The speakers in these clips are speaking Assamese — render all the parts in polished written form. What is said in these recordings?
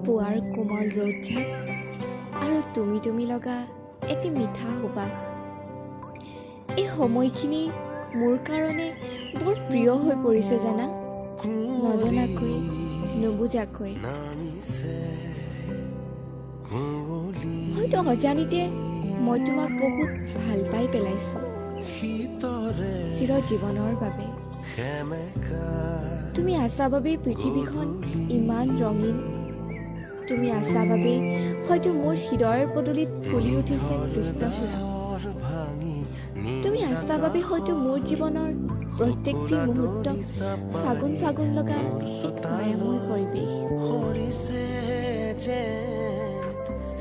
পুৱাৰ কোমল ৰ'দঝাক আৰু তুমি লগা এটি মিঠা সুবাস। এই সময়খিনি মোৰ কাৰণে বৰ প্ৰিয় হৈ পৰিছে জানা, নজনাকৈ নুবুজাকৈ। হয়তো অজানিতে মই তোমাক বহুত ভাল পাই পেলাইছো চিৰ জীৱনৰ বাবে। তুমি আছা বাবেই পৃথিৱীখন ইমান ৰঙীন। তুমি আছা বাবেই হয়তো মোৰ হৃদয়ৰ পদূলিত ফুলি উঠিছে কৃষ্ণচূড়া। তুমি আছা বাবে হয়তো মোৰ জীৱনৰ প্ৰত্যেকটি মুহূৰ্ত ফাগুন ফাগুন লগা এক মায়াময় পৰিৱেশ।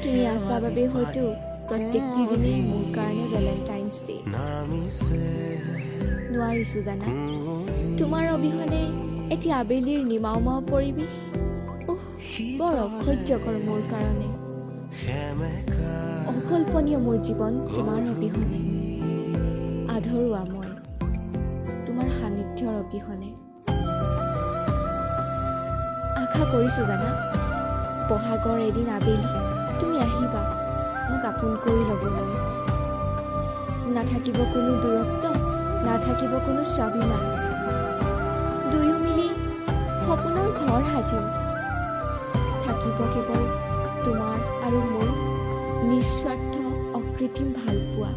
তুমি আছা বাবে হয়তো প্ৰত্যেকটি দিনেই মোৰ কাৰণে ভেলেণ্টাইন্স ডে। নোৱাৰিছো জানা, তোমাৰ অবিহনে এটি আবেলিৰ নিমাওমাও পৰিৱেশ বৰ অসহ্যকৰ মোৰ কাৰণে। অকল্পনীয় মোৰ জীৱন তোমাৰ অবিহনে, আধৰুৱা মই তোমাৰ সান্নিধ্যৰ অবিহনে। আশা কৰিছো জানা, বহাগৰ এদিন আবেলি তুমি আহিবা মোক আপোন কৰি ল'বলৈ। নাথাকিব কোনো দূৰত্ব, নাথাকিব কোনো স্বাভিমান। দুয়ো মিলি সপোনৰ ঘৰ সাজিম। থাকিব কেৱল তোমাৰ আৰু মোৰ নিস্বাৰ্থ অকৃত্ৰিম ভালপোৱা।